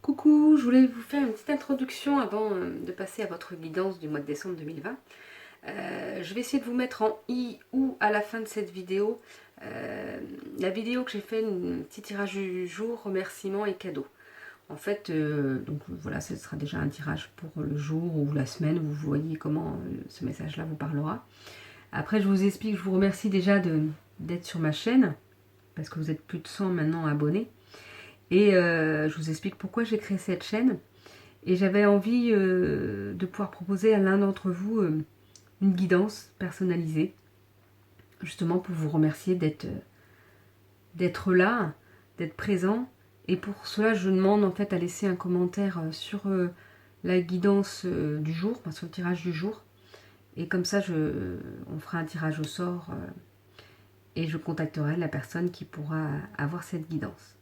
Coucou, je voulais vous faire une petite introduction avant de passer à votre guidance du mois de décembre 2020. Je vais essayer de vous mettre en i ou à la fin de cette vidéo la vidéo que j'ai fait, un petit tirage du jour, remerciements et cadeaux. En fait, donc voilà, ce sera déjà un tirage pour le jour ou la semaine, vous voyez comment ce message-là vous parlera. Après, je vous explique, je vous remercie déjà d'être sur ma chaîne, parce que vous êtes plus de 100 maintenant abonnés. Et je vous explique pourquoi j'ai créé cette chaîne. Et j'avais envie de pouvoir proposer à l'un d'entre vous une guidance personnalisée, justement pour vous remercier d'être là, d'être présent. Et pour cela, je demande en fait à laisser un commentaire sur la guidance du jour, enfin, sur le tirage du jour. Et comme ça, on fera un tirage au sort et je contacterai la personne qui pourra avoir cette guidance.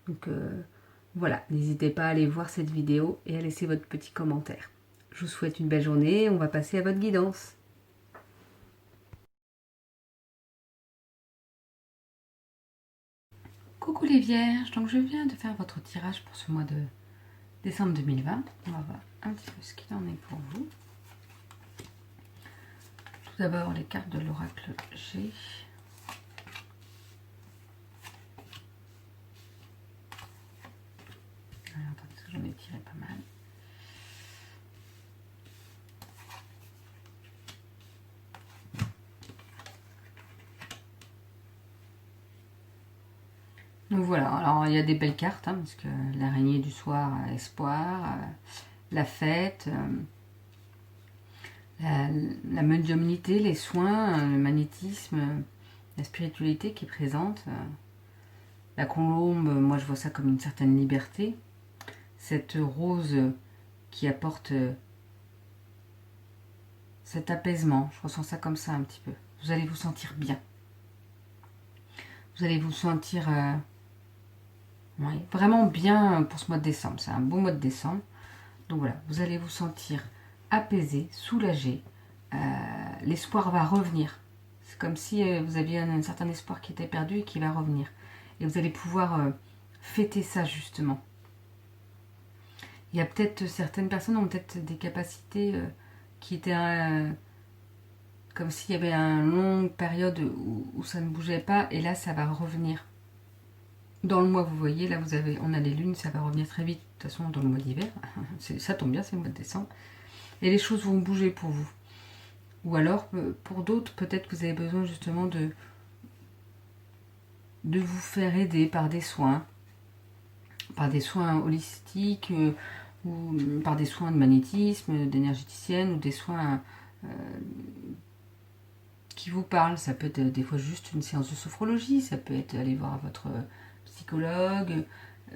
Donc voilà, n'hésitez pas à aller voir cette vidéo et à laisser votre petit commentaire. Je vous souhaite une belle journée, on va passer à votre guidance. Coucou les vierges, donc je viens de faire votre tirage pour ce mois de décembre 2020. On va voir un petit peu ce qu'il en est pour vous. Tout d'abord les cartes de l'oracle G. Alors attendez, parce que j'en ai tiré pas mal. Donc voilà, alors il y a des belles cartes, hein, parce que l'araignée du soir, espoir, la fête, la médiumnité, les soins, le magnétisme, la spiritualité qui est présente. La colombe, moi je vois ça comme une certaine liberté. Cette rose qui apporte cet apaisement, je ressens ça comme ça un petit peu. Vous allez vous sentir bien. Vous allez vous sentir vraiment bien pour ce mois de décembre. C'est un beau mois de décembre. Donc voilà, vous allez vous sentir apaisé, soulagé. L'espoir va revenir. C'est comme si vous aviez un certain espoir qui était perdu et qui va revenir. Et vous allez pouvoir fêter ça justement. Il y a peut-être certaines personnes ont peut-être des capacités qui étaient comme s'il y avait une longue période où ça ne bougeait pas et là ça va revenir. Dans le mois, vous voyez, là on a les lunes, ça va revenir très vite. De toute façon, dans le mois d'hiver, ça tombe bien, c'est le mois de décembre. Et les choses vont bouger pour vous. Ou alors, pour d'autres, peut-être que vous avez besoin justement de vous faire aider par des soins holistiques, ou par des soins de magnétisme, d'énergéticienne, ou des soins qui vous parlent. Ça peut être des fois juste une séance de sophrologie, ça peut être aller voir votre psychologue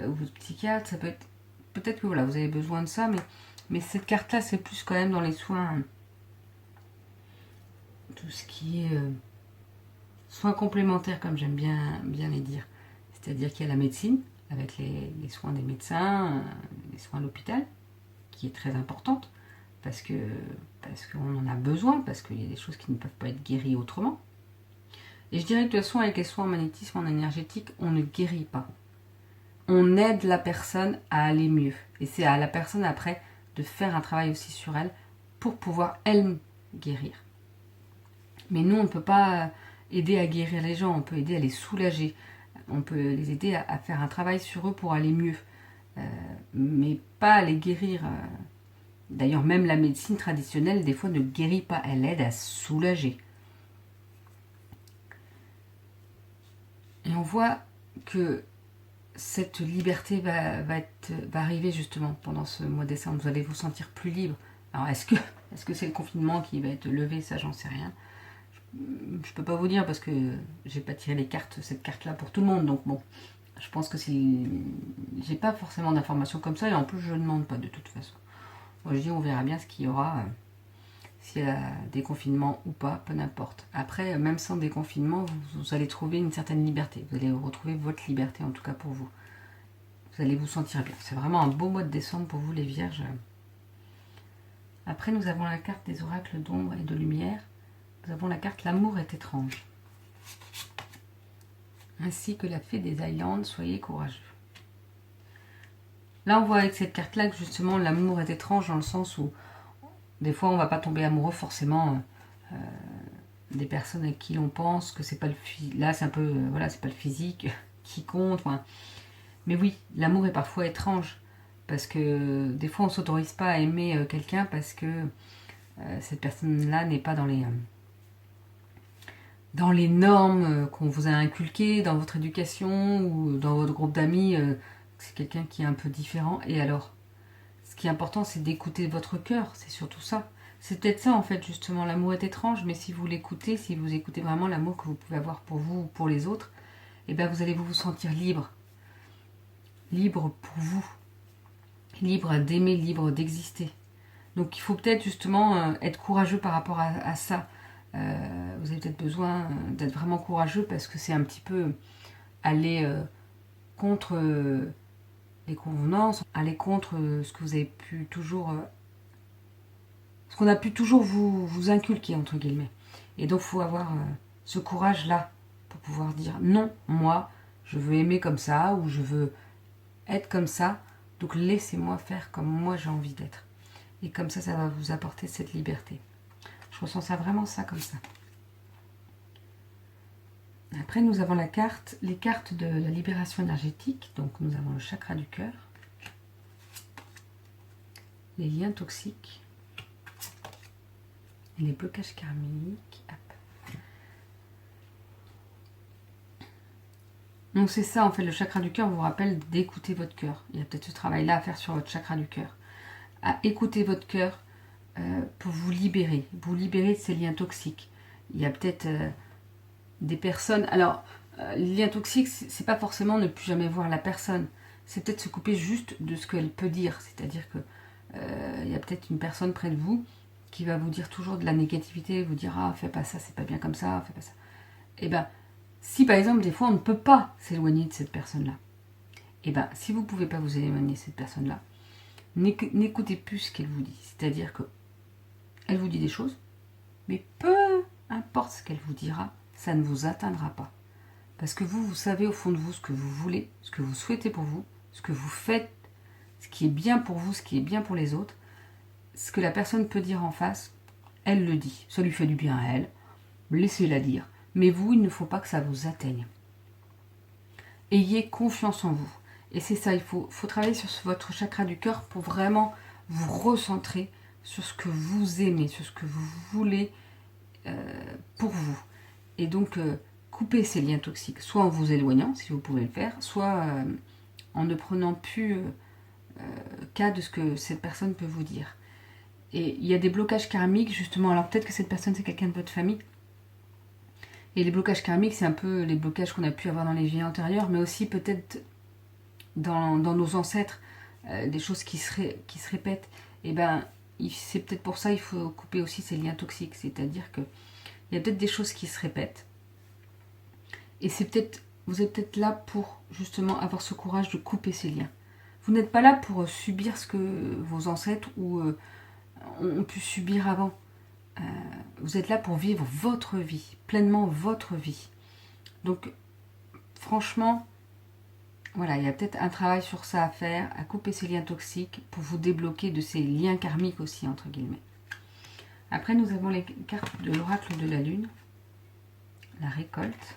ou votre psychiatre, ça peut être... Peut-être que voilà, vous avez besoin de ça, mais cette carte-là, c'est plus quand même dans les soins, tout ce qui est soins complémentaires, comme j'aime bien les dire. C'est-à-dire qu'il y a la médecine, avec les soins des médecins, les soins à l'hôpital, qui est très importante, parce qu'on en a besoin, parce qu'il y a des choses qui ne peuvent pas être guéries autrement. Et je dirais que de toute façon, avec les soins en magnétisme, en énergétique, on ne guérit pas. On aide la personne à aller mieux. Et c'est à la personne après de faire un travail aussi sur elle pour pouvoir elle guérir. Mais nous, on ne peut pas aider à guérir les gens, on peut aider à les soulager. On peut les aider à faire un travail sur eux pour aller mieux. Mais pas à les guérir. D'ailleurs, même la médecine traditionnelle, des fois, ne guérit pas. Elle aide à soulager. Et on voit que cette liberté va arriver justement pendant ce mois de décembre. Vous allez vous sentir plus libre. Alors, est-ce que c'est le confinement qui va être levé? Ça, j'en sais rien. Je peux pas vous dire parce que j'ai pas tiré cette carte-là pour tout le monde. Donc bon, je pense que j'ai pas forcément d'informations comme ça et en plus je ne demande pas de toute façon. Moi je dis on verra bien ce qu'il y aura, s'il y a déconfinement ou pas, peu n'importe. Après, même sans déconfinement, vous allez trouver une certaine liberté. Vous allez retrouver votre liberté en tout cas pour vous. Vous allez vous sentir bien. C'est vraiment un beau mois de décembre pour vous les vierges. Après nous avons la carte des oracles d'ombre et de lumière. Nous avons la carte l'amour est étrange. Ainsi que la fée des Highlands, soyez courageux. Là, on voit avec cette carte-là que justement l'amour est étrange dans le sens où des fois, on ne va pas tomber amoureux forcément des personnes avec qui l'on pense que c'est pas le là, c'est un peu voilà, c'est pas le physique qui compte. Enfin. Mais oui, l'amour est parfois étrange parce que des fois, on s'autorise pas à aimer quelqu'un parce que cette personne-là n'est pas dans les normes qu'on vous a inculquées dans votre éducation ou dans votre groupe d'amis. C'est quelqu'un qui est un peu différent. Et alors, ce qui est important, c'est d'écouter votre cœur, c'est surtout ça. C'est peut-être ça, en fait, justement. L'amour est étrange, mais si vous l'écoutez, si vous écoutez vraiment l'amour que vous pouvez avoir pour vous ou pour les autres, eh bien, vous allez vous sentir libre. Libre pour vous. Libre d'aimer, libre d'exister. Donc, il faut peut-être, justement, être courageux par rapport à ça. Vous avez peut-être besoin d'être vraiment courageux parce que c'est un petit peu aller contre les convenances, aller contre ce que vous avez pu toujours... ce qu'on a pu toujours vous inculquer, entre guillemets. Et donc, il faut avoir ce courage-là pour pouvoir dire non, moi, je veux aimer comme ça ou je veux être comme ça. Donc, laissez-moi faire comme moi j'ai envie d'être. Et comme ça va vous apporter cette liberté. Je ressens ça vraiment ça comme ça. Après, nous avons les cartes de la libération énergétique. Donc, nous avons le chakra du cœur, les liens toxiques, et les blocages karmiques. Hop. Donc, c'est ça, en fait, le chakra du cœur vous rappelle d'écouter votre cœur. Il y a peut-être ce travail-là à faire sur votre chakra du cœur. À écouter votre cœur pour vous libérer de ces liens toxiques. Il y a peut-être des personnes... Alors, les liens toxiques, c'est pas forcément ne plus jamais voir la personne. C'est peut-être se couper juste de ce qu'elle peut dire. C'est-à-dire que il y a peut-être une personne près de vous qui va vous dire toujours de la négativité, vous dire « Ah, fais pas ça, c'est pas bien comme ça, fais pas ça. » Et bien, si par exemple, des fois, on ne peut pas s'éloigner de cette personne-là, et bien, si vous ne pouvez pas vous éloigner de cette personne-là, n'écoutez plus ce qu'elle vous dit. C'est-à-dire que elle vous dit des choses, mais peu importe ce qu'elle vous dira, ça ne vous atteindra pas. Parce que vous savez au fond de vous ce que vous voulez, ce que vous souhaitez pour vous, ce que vous faites, ce qui est bien pour vous, ce qui est bien pour les autres. Ce que la personne peut dire en face, elle le dit. Ça lui fait du bien à elle, laissez-la dire. Mais vous, il ne faut pas que ça vous atteigne. Ayez confiance en vous. Et c'est ça, il faut travailler sur votre chakra du cœur pour vraiment vous recentrer sur ce que vous aimez, sur ce que vous voulez pour vous. Et donc, couper ces liens toxiques, soit en vous éloignant, si vous pouvez le faire, soit en ne prenant plus cas de ce que cette personne peut vous dire. Et il y a des blocages karmiques, justement. Alors peut-être que cette personne, c'est quelqu'un de votre famille. Et les blocages karmiques, c'est un peu les blocages qu'on a pu avoir dans les vies antérieures, mais aussi peut-être dans nos ancêtres, des choses qui se répètent. Et ben, c'est peut-être pour ça qu'il faut couper aussi ces liens toxiques. C'est-à-dire qu'il y a peut-être des choses qui se répètent. Et vous êtes peut-être là pour justement avoir ce courage de couper ces liens. Vous n'êtes pas là pour subir ce que vos ancêtres ont pu subir avant. Vous êtes là pour vivre votre vie, pleinement votre vie. Donc, franchement, voilà, il y a peut-être un travail sur ça à faire, à couper ces liens toxiques pour vous débloquer de ces liens karmiques aussi, entre guillemets. Après, nous avons les cartes de l'oracle de la lune, la récolte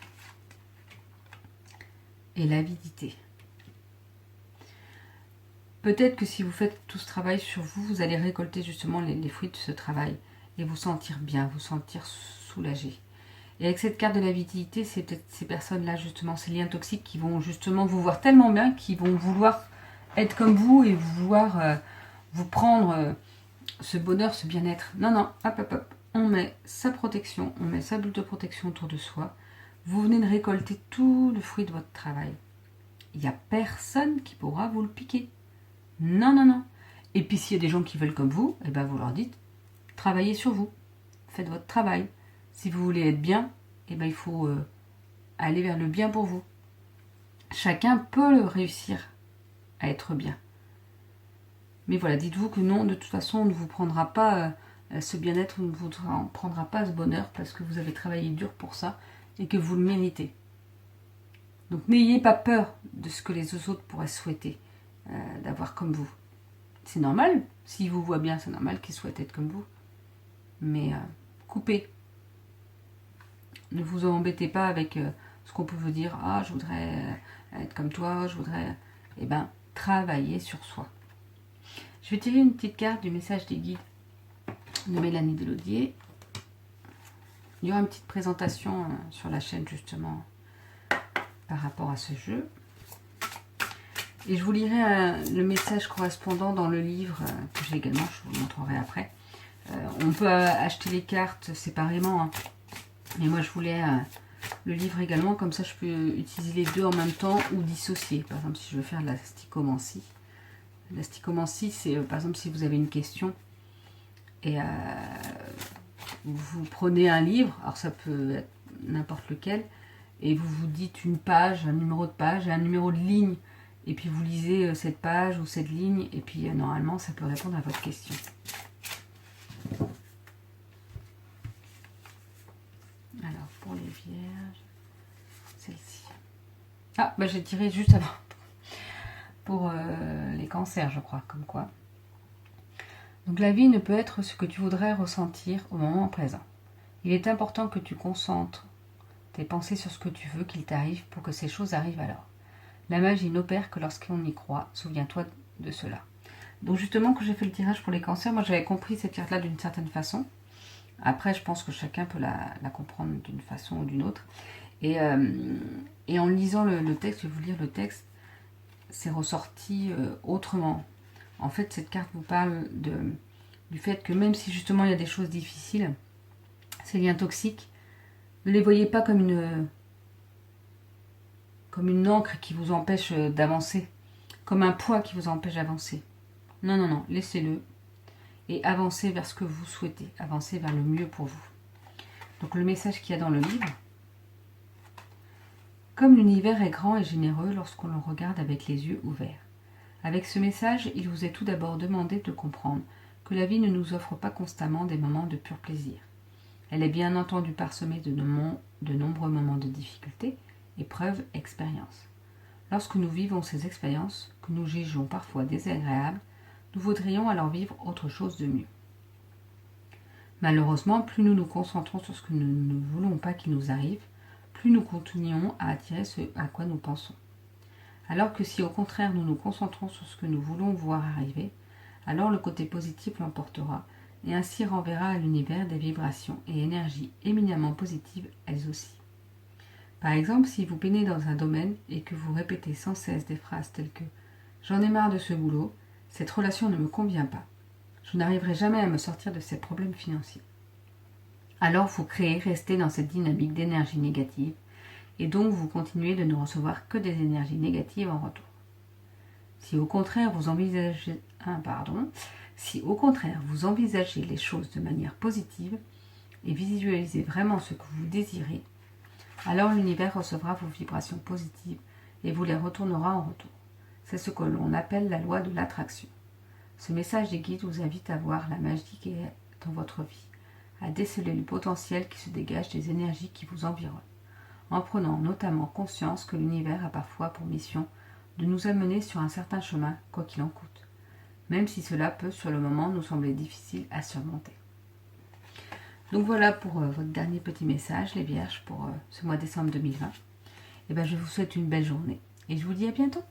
et l'avidité. Peut-être que si vous faites tout ce travail sur vous, vous allez récolter justement les fruits de ce travail et vous sentir bien, vous sentir soulagé. Et avec cette carte de l'avidité, c'est peut-être ces personnes-là, justement, ces liens toxiques qui vont justement vous voir tellement bien, qui vont vouloir être comme vous et vouloir vous prendre ce bonheur, ce bien-être. Non, non, hop, hop, hop. On met sa protection, on met sa bulle de protection autour de soi. Vous venez de récolter tout le fruit de votre travail. Il n'y a personne qui pourra vous le piquer. Non, non, non. Et puis s'il y a des gens qui veulent comme vous, eh ben vous leur dites, travaillez sur vous. Faites votre travail. Si vous voulez être bien, eh ben il faut aller vers le bien pour vous. Chacun peut réussir à être bien. Mais voilà, dites-vous que non, de toute façon, on ne vous prendra pas ce bien-être, on ne vous prendra pas ce bonheur parce que vous avez travaillé dur pour ça et que vous le méritez. Donc n'ayez pas peur de ce que les autres pourraient souhaiter. d'avoir comme vous. C'est normal, s'il vous voit bien, c'est normal qu'il souhaite être comme vous. Mais coupez. Ne vous embêtez pas avec ce qu'on peut vous dire. Ah, je voudrais être comme toi, je voudrais... Eh bien, travaillez sur soi. Je vais tirer une petite carte du message des guides de Mélanie Delaudier. Il y aura une petite présentation sur la chaîne justement par rapport à ce jeu. Et je vous lirai le message correspondant dans le livre que j'ai également, je vous le montrerai après. On peut acheter les cartes séparément, hein. Mais moi je voulais le livre également, comme ça je peux utiliser les deux en même temps ou dissocier. Par exemple, si je veux faire de la stichomancie. La stichomancie, c'est par exemple si vous avez une question et vous prenez un livre, alors ça peut être n'importe lequel, et vous vous dites une page, un numéro de page et un numéro de ligne, et puis vous lisez cette page ou cette ligne, et puis normalement ça peut répondre à votre question. Alors pour les vierges, celle-ci. Ah, bah j'ai tiré juste avant. Pour les cancers, je crois, comme quoi. Donc la vie ne peut être ce que tu voudrais ressentir au moment présent. Il est important que tu concentres tes pensées sur ce que tu veux qu'il t'arrive pour que ces choses arrivent alors. La magie n'opère que lorsqu'on y croit. Souviens-toi de cela. Donc justement, quand j'ai fait le tirage pour les cancers, moi j'avais compris cette carte-là d'une certaine façon. Après, je pense que chacun peut la comprendre d'une façon ou d'une autre. Et en lisant le texte, je vais vous lire le texte, c'est ressorti autrement. En fait, cette carte vous parle du fait que même si justement il y a des choses difficiles, ces liens toxiques, ne les voyez pas comme une encre qui vous empêche d'avancer, comme un poids qui vous empêche d'avancer. Non, non, non, laissez-le et avancez vers ce que vous souhaitez, avancez vers le mieux pour vous. Donc le message qu'il y a dans le livre: comme l'univers est grand et généreux lorsqu'on le regarde avec les yeux ouverts. Avec ce message, il vous est tout d'abord demandé de comprendre que la vie ne nous offre pas constamment des moments de pur plaisir. Elle est bien entendu parsemée de nombreux moments de difficulté, épreuves, expériences. Lorsque nous vivons ces expériences, que nous jugeons parfois désagréables, nous voudrions alors vivre autre chose de mieux. Malheureusement, plus nous nous concentrons sur ce que nous ne voulons pas qu'il nous arrive, plus nous continuons à attirer ce à quoi nous pensons. Alors que si au contraire nous nous concentrons sur ce que nous voulons voir arriver, alors le côté positif l'emportera et ainsi renverra à l'univers des vibrations et énergies éminemment positives elles aussi. Par exemple, si vous peinez dans un domaine et que vous répétez sans cesse des phrases telles que « J'en ai marre de ce boulot, cette relation ne me convient pas, je n'arriverai jamais à me sortir de ces problèmes financiers », alors vous restez dans cette dynamique d'énergie négative et donc vous continuez de ne recevoir que des énergies négatives en retour. Si au contraire vous envisagez les choses de manière positive et visualisez vraiment ce que vous désirez, alors l'univers recevra vos vibrations positives et vous les retournera en retour. C'est ce que l'on appelle la loi de l'attraction. Ce message des guides vous invite à voir la magie qui est dans votre vie, à déceler le potentiel qui se dégage des énergies qui vous environnent, en prenant notamment conscience que l'univers a parfois pour mission de nous amener sur un certain chemin, quoi qu'il en coûte, même si cela peut sur le moment nous sembler difficile à surmonter. Donc voilà pour votre dernier petit message, les Vierges, pour ce mois de décembre 2020. Et bien, je vous souhaite une belle journée et je vous dis à bientôt.